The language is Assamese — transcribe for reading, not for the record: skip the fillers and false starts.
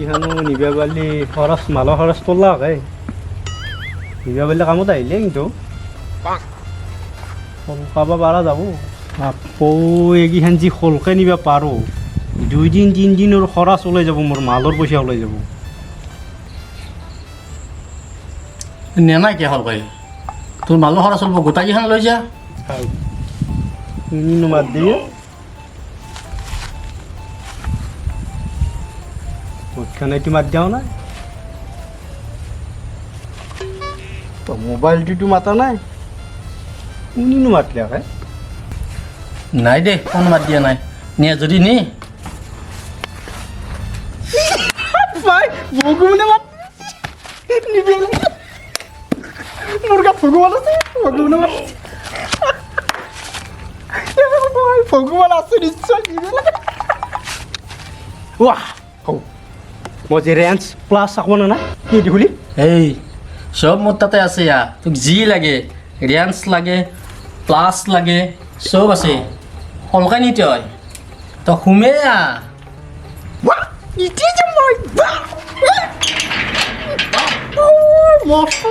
এইখানো নিবা পাৰলি খৰচ মালৰ খৰচ তোলাক হে নিবা পাৰলি কামত আহিলে কিন্তু শলকাব পাৰা যাব আকৌ এইকেইখান যি শলকে নিবা পাৰোঁ 2 দিন 3 দিনৰ খৰচ ওলাই যাব মোৰ মালৰ পইচা ওলাই যাব নেনাই কিয় হ'ল কয় তোৰ মালৰ খৰচ হ'ব গোটাইকেইখন লৈ যা মাত দিয়ে খানাইটো মাত দিয়াও নাই মোবাইলটোতো মাতা নাই কোনিনো মাতলে আহে নাই দে কোনো মাত দিয়া নাই নিয়ে যদি নি ভগৱানে মাত মোৰ গাত ভগৱান আছে ভগৱানে মাত ভগৱান আছে নিশ্চয় ৱাহ মই যে ৰেঞ্চ প্লাছ আকৌ না কি দেখুলি এই সব মোৰ তাতে আছে ইয়া তোক যি লাগে ৰেঞ্চ লাগে প্লাছ লাগে সব আছে শলকাই নি তই তই সোমে ইতি যে মই মস্ত